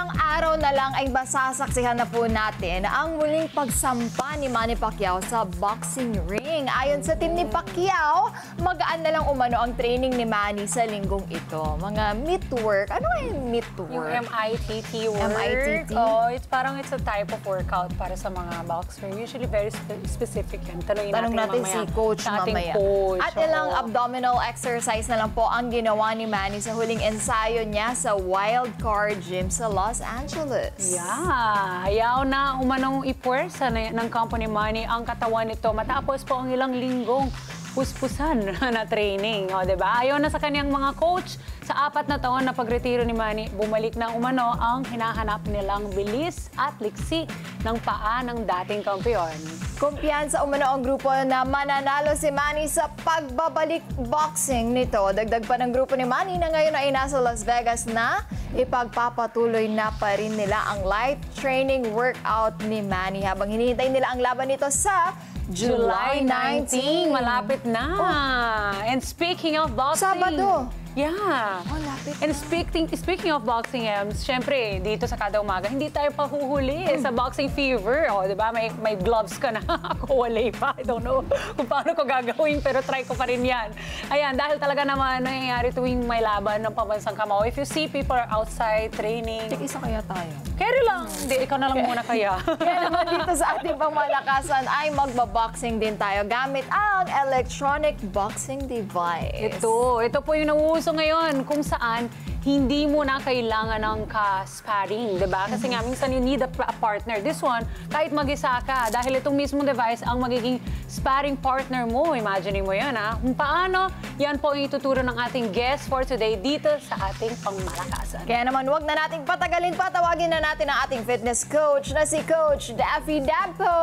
ilang araw na lang ay masasaksihan na po natin ang muling pagsampa ni Manny Pacquiao sa boxing ring. Ayon sa team ni Pacquiao, magaan na lang umano ang training ni Manny sa linggong ito. Mga meat work. Ano yung meat work? Yung MITT work. MITT? Oh, it's a type of workout para sa mga boxer. Usually very specific yan. Tanong natin si coach mamaya. At ilang abdominal exercise na lang po ang ginawa ni Manny sa huling ensayo niya sa Wild Card Gym sa Los Angeles. Yeah, ayaw na umanong ipuwersa ng company Manny ang katawan nito matapos po ang ilang linggong puspusan na training. O, diba? Ayaw na sa kanyang mga coach sa 4 na taon na pagretiro ni Manny, bumalik na umano ang hinahanap nilang bilis at liksi ng paa ng dating kampeon. Kumpiyansa umano ang grupo na mananalo si Manny sa pagbabalik boxing nito. Dagdag pa ng grupo ni Manny na ngayon ay nasa Las Vegas na ipagpapatuloy na pa rin nila ang light training workout ni Manny habang hinihintay nila ang laban nito sa July 19. Malapit na. Oh. And speaking of boxing... Sabado. Yeah. Oh, lapit And na. speaking of boxing, syempre, dito sa Kada Umaga, hindi tayo pahuhuli sa boxing fever. O, di ba? May gloves ka na. Ako wala pa. I don't know kung paano ko gagawin, pero try ko pa rin yan. Ayan, dahil talaga naman nangyayari tuwing may laban ng pambansang kamao. If you see people are outside training... Isa kaya tayo? Carry lang. Hindi, ikaw na lang muna kaya. Kaya naman dito sa ating pangmalakasan ay magbaboxing din tayo gamit ang electronic boxing device. Ito po yung nauuso ngayon kung saan hindi mo na kailangan ng ka-sparring, di ba? Kasi nga, minsan you need a partner. This one, kahit mag-isa ka, dahil itong mismong device ang magiging sparring partner mo. Imagine mo yan, ha? Kung paano, yan po ang ituturo ng ating guest for today dito sa ating pangmalakasan. Kaya naman, wag na nating patagalin pa. Tawagin na natin ang ating fitness coach na si Coach Daffy Dabco.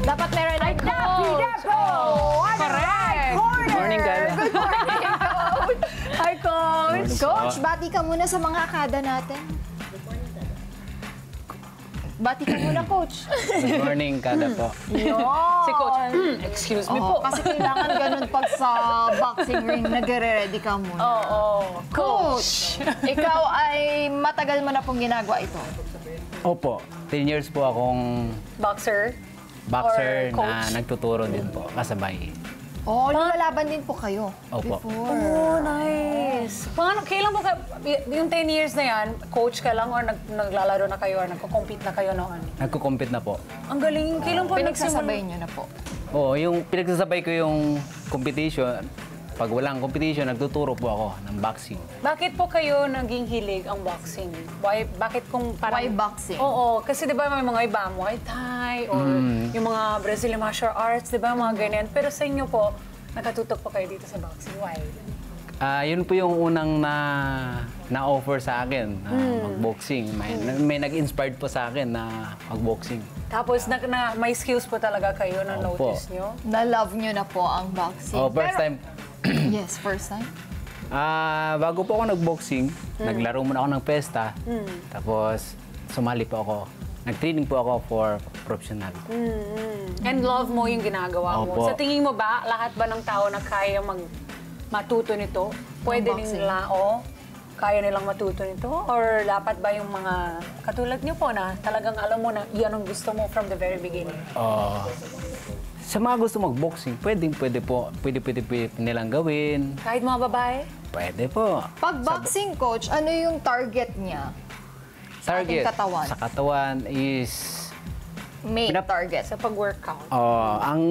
Dapat meron ng Daffy Dabco! Correct! Good morning, Gala. Good morning, Coach! Hi, Coach! Morning, Coach, bati ka muna sa mga akada natin. Bati ka muna, Coach. Good morning, Kada po. Yun. Si Coach, excuse me po. Kasi kailangan ganun pag sa boxing ring, nagre-ready ka muna. Oo. Coach, ikaw ay matagal mo na pong ginagawa ito. Opo, 10 years po akong Boxer? boxer Or coach? na nagtuturo din po, kasabay. Oh, lumalaban din po kayo. Opo. Before. Oh, nice. Paano, kailan mo yung 10 years na yan, coach ka lang or naglalaro na kayo or nagko-compete na kayo noon? Nagko-compete na po. Ang galing. Kailan po Pinagsasabay niyo na po. Oo, yung pinagsasabay ko yung competition. Pag walang competition, nagtuturo po ako ng boxing. Bakit po kayo naging hilig ang boxing? Bakit kung parang... Why boxing? Oo, kasi di ba may mga iba, Muay Thai or yung mga Brazilian martial arts, di ba, mga ganyan. Pero sa inyo po, nakatutok po kayo dito sa boxing. Why? Yun po yung unang na-offer sa akin, mag-boxing. May nag-inspired po sa akin na mag-boxing. Tapos may skills po talaga kayo na notice nyo? Na-love niyo na po ang boxing. Oh, first time. Yes, first time. Bago po ako nag-boxing, naglaro muna ako ng pesta. Tapos sumali po ako. Nag-training po ako for professional. And love mo yung ginagawa mo. Opo. Sa tingin mo ba, lahat ba ng tao na kaya matuto nito? Pwede boxing. nila, kaya nilang matuto nito? Or dapat ba yung mga katulad niyo po na talagang alam mo na yan ang gusto mo from the very beginning? Sa mga gusto mag-boxing, pwede nilang gawin. Kahit mga babae? Pwede po. Pag boxing coach, ano yung target niya? Sa ating Target katawan. sa katawan is... Main target. Sa pag-workout? ang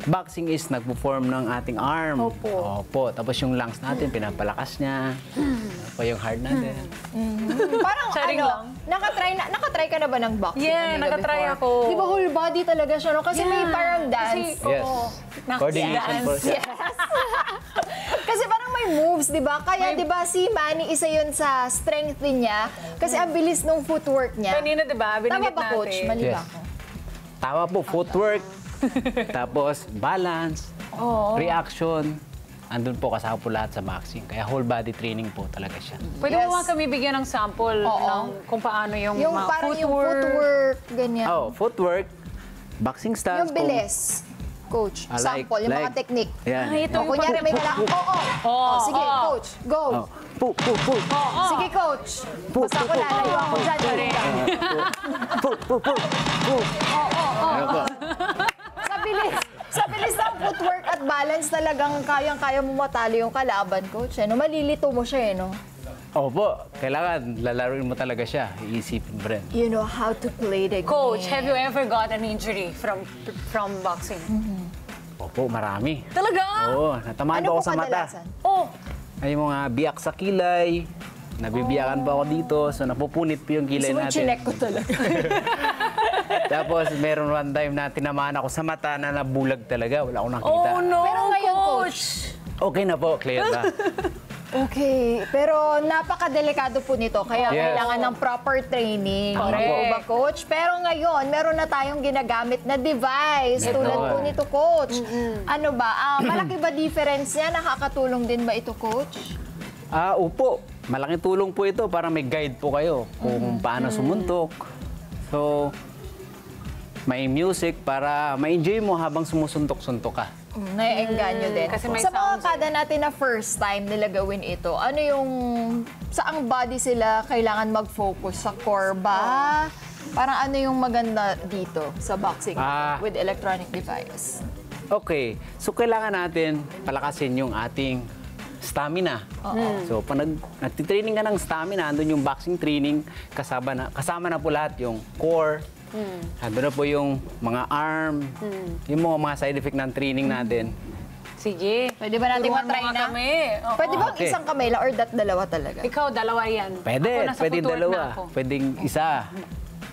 boxing is nagpo-form ng ating arm. Opo. Opo. Tapos yung lungs natin, pinapalakas niya. Tapos yung heart natin. Parang Sharing lang. nakatry ka na ba ng boxing? Yeah, Amiga, nakatry before? ako. Di ba whole body talaga siya, no? Kasi may Yeah. parang dance. Kasi, Yes. Coordination po siya. Yes. Kasi parang may moves, di ba? Kaya di ba si Manny, isa yun sa strength niya. Kasi ang bilis ng footwork niya. Kanina, di ba? Tama Binanggit ba, coach? natin. Mali ba Yes. ako? Tama po, footwork. Tapos balance, reaction. Andun po kasama po lahat sa boxing. Kaya whole body training po talaga siya. Pwede Yes. mo nga kami bigyan ng sample ng kung paano yung Yung mga parang yung footwork, ganyan. Footwork, boxing stance. Yung bilis. Coach, sample, yung mga technique. Yan. Ito O, kunyari may kailangan. Oo. Sige, Oo. coach. Go. pu. Sige, coach. Basta ako lalayo ako dyan. Pu. Ano po? Sa bilis ng footwork at balance talagang kayang-kaya mo matalo yung kalaban, coach. No? Malilito mo siya, no? Opo, kailangan lalaruin mo talaga siya. Iisipin mo rin. You know how to play the game. Coach, have you ever got an injury from boxing? Opo, marami. Talaga? Oo, natamaan Ano po ako po sa mata. kadalasan? Oh, Ay mga biyak sa kilay. Nabibiyakan pa ako dito, so napupunit po yung kilay Gusto mo natin. chinek ko talaga. Tapos meron one time na tinamaan ako sa mata na nabulag talaga. Wala akong nakita. oh no, Pero ngayon, coach. Okay na po, clear na. Okay, pero napakadelikado po nito, kaya Yes. kailangan ng proper training. Tama Ano po. po ba, coach? Pero ngayon, meron na tayong ginagamit na device, Meron. tulad po nito, coach. Ano ba, malaki ba difference niya? Nakakatulong din ba ito, coach? Upo. Malaking tulong po ito para may guide po kayo kung paano sumuntok. So, may music para ma-enjoy mo habang sumusuntok-suntok ka. Naiengganyo din. kasi may Sa mga sounds kada natin na first time nila gawin ito, ano yung, saang body sila kailangan mag-focus? Sa core ba? Parang ano yung maganda dito sa boxing with electronic device? Okay, so kailangan natin palakasin yung ating stamina. So, pag nagtitraining ka ng stamina, andun yung boxing training, kasama na po lahat yung core, andun na po yung mga arm, yung mga side effect ng training natin. Sige. Pwede ba natin Turuan mo matry nga na? kami. Oo. Pwede bang Okay. isang kamay lang or dalawa talaga? Ikaw, dalawa yan. Pwede, Ako, nasa pwede footwork dalawa, na ako. pwedeng isa.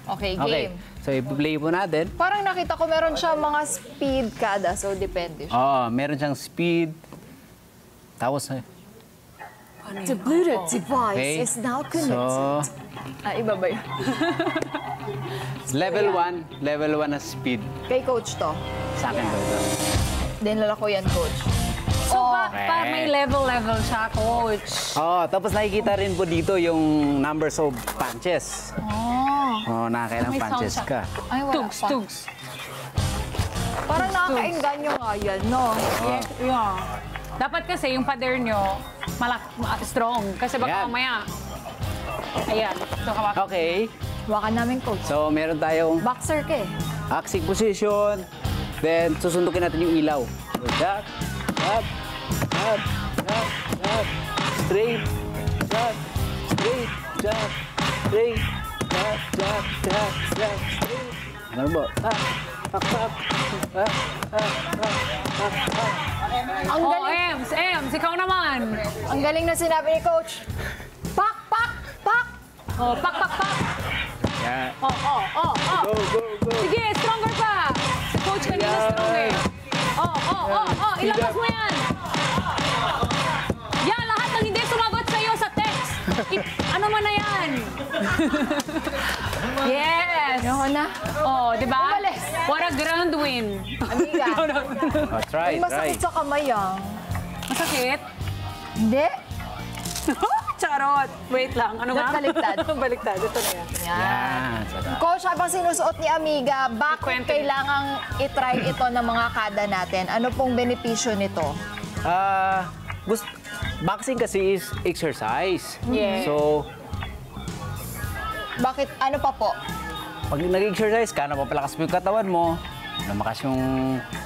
Okay, Okay, game. so i-play po natin. Parang nakita ko meron siya mga speed kada, so depende siya. Meron siyang speed. Tapos, The Bluetooth device okay. is now connected. So, Iba ba yun? level 1 na speed. Kay coach to. Sa akin po ito. Dinala ko yan, coach. So, Okay. may level siya, coach. Tapos nakikita rin po dito yung numbers of punches. Nakakailang May punches sound siya. ka. Ay, wala pa. Tugs. Parang nakakaengganyo nga yan, no? Yeah. Dapat kasi yung pader nyo, strong. Kasi baka Yan. mamaya. Ayan. So, hawak. Okay, Wakan namin, coach. so meron tayong Boxer ka eh. axing position. Then, susundukin natin yung ilaw. So, jab, jab, jab, jab, jab, straight, jab, straight, jab, straight, jab, jab, jab, jab, straight. Ano ba? Ang Oh, galing, Ems, ikaw naman. ang galing na sinabi ni coach. Pak, pak, pak! Oh, pak. Yan. Oh. Go, go, go. Sige, stronger pa. Si coach kanina strong eh. Oh. Ilabas mo yan. Yan, lahat ng hindi sumagot sa'yo sa text. Ano man na yan? Yes. Ano na? Oh, di ba? Umalis. What a grand win. Amiga, Try, may masakit sa kamay ah. Masakit? Hindi. Charot. Wait lang. Ano nga? Baliktad. Baliktad. Ito na yan. Yan. Yan. Sarap. Coach, habang sinusuot ni Amiga, bakit Ikwento niyo. kailangang itry ito ng mga kada natin? Ano pong benepisyo nito? Boxing kasi is exercise. Yeah. So, Bakit, ano pa po? pag nag-exercise ka, napapalakas mo yung katawan mo, lumakas yung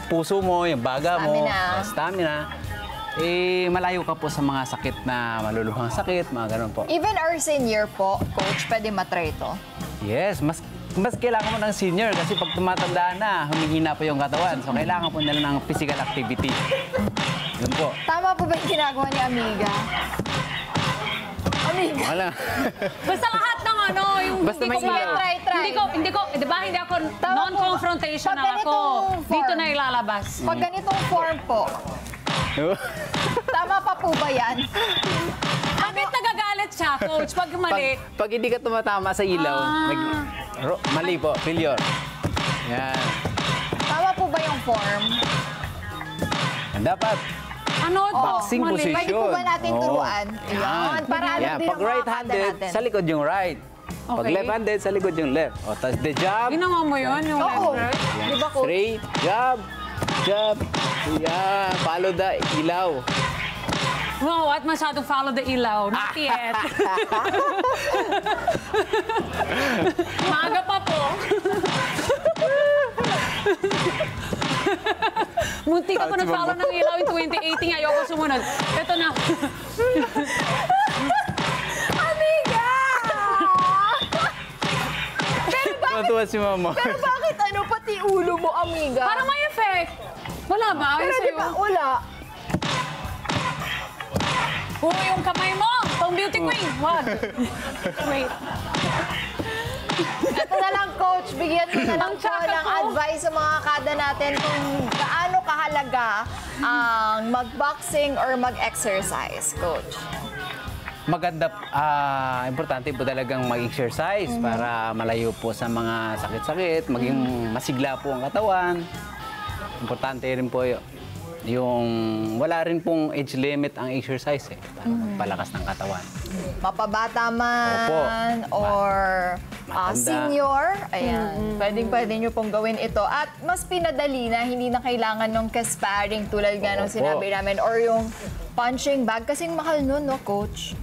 puso mo, yung baga mo, Stamina. stamina, malayo ka po sa mga sakit na maluluhang sakit, mga ganun po. Even our senior po, coach, pwede matry ito. Yes, mas kailangan mo ng senior kasi pag tumatanda na, humihina po yung katawan. So, kailangan po nila ng physical activity. Yun po. Tama po ba yung ginagawa ni Amiga? Amiga. Wala. Basta lahat ng ano, yung Basta may hindi ko ilaw. Try. Hindi ko, di ba, hindi ako Tama po. non-confrontational Pag ako. ganitong form. Dito na ilalabas. Pag ganitong form po, tama pa po ba yan? Bakit nagagalit siya, coach, pag mali? pag hindi ka tumatama sa ilaw, mali po, failure. Yan. Tama po ba yung form? Dapat. Ano to? Boxing Mali. position. Pwede po ba natin Oo. turuan? Yan. Para alam Yan. din Pag ng mga kada right-handed, natin. sa likod yung right. Pag Okay. left-handed, sa likod yung left. O, tapos the jab, Ginawa mo yun, yung Oo. left, right? Di ba, coach? straight, jab, jab. Yan. Follow the ilaw. Wow, at masyadong follow the ilaw. Not yet. Maaga pa po. Munti ka pa na-follow ng ilaw in 2018. Ayoko sumunod. Ito na. Amiga! Natuwa si Mama. Pero bakit pati ulo mo, amiga? Parang may effect. Wala ba? Pero Ayun di sa'yo. ba, wala. Yung kamay mo! Pang beauty queen! Wag. Wait. Ito na lang, Coach. Bigyan mo na lang Ang po tsaka ng ko. advice sa mga kada natin kung gaano kahalaga ang mag-boxing or mag-exercise, Coach. Maganda, importante po talagang mag-exercise para malayo po sa mga sakit-sakit, maging masigla po ang katawan. Importante rin po yung wala rin pong age limit ang exercise para magpalakas ng katawan. Mapabata man Opo. or Matanda. senior, ayan, pwedeng-pwede nyo pong gawin ito. At mas pinadali na, hindi na kailangan ng ka-sparring tulad nga nung Opo. sinabi namin or yung punching bag. Kasing mahal nun, no, Coach?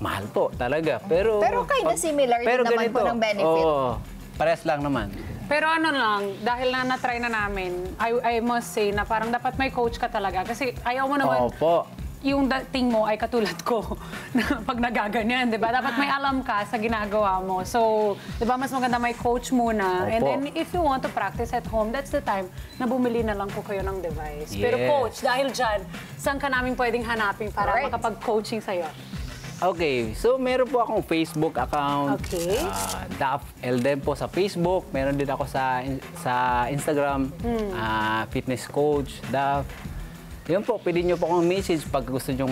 Mahal po talaga. Pero kinda similar din naman po ng benefit. Oo, parehas lang naman. Pero ano lang, dahil na-try na namin, I must say na parang dapat may coach ka talaga. Kasi ayaw mo naman Opo. yung dating mo ay katulad ko na pag nagaganyan, di ba? Dapat may alam ka sa ginagawa mo. So, di ba, mas maganda may coach muna. Opo. And then, if you want to practice at home, that's the time na bumili na lang po kayo ng device. Pero Yes. coach, dahil dyan, saan ka namin pwedeng hanapin para Alright. makapag-coaching sa'yo? Okay, so meron po akong Facebook account. Okay. Daf Eldem po sa Facebook. Meron din ako sa Instagram. Fitness coach, Daf. Yun po, pwede nyo po akong message pag gusto nyo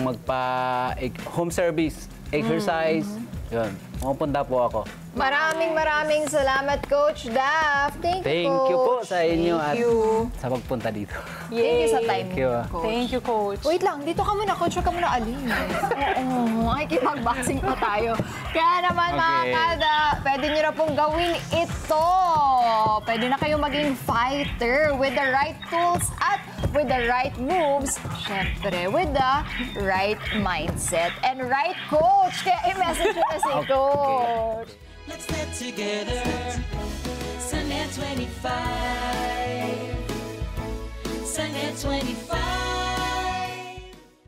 home service, exercise. Yun, pumunta po ako. Maraming salamat, Coach Daph. Thank you, Thank you po Coach. sa inyo at you. sa pagpunta dito. Thank you sa time, Thank you. Coach. Thank you, coach. Wait lang, dito ka muna, Coach. Huwag ka muna alin. Oo, makikipag-boxing pa tayo. Kaya naman, mga Okay. kada, pwede nyo na pong gawin ito. Pwede na kayong maging fighter with the right tools at with the right moves. Siyempre, with the right mindset and right coach. Kaya i-message nyo na si Okay. Coach. Let's get together. Sunday 25. Sunday 25.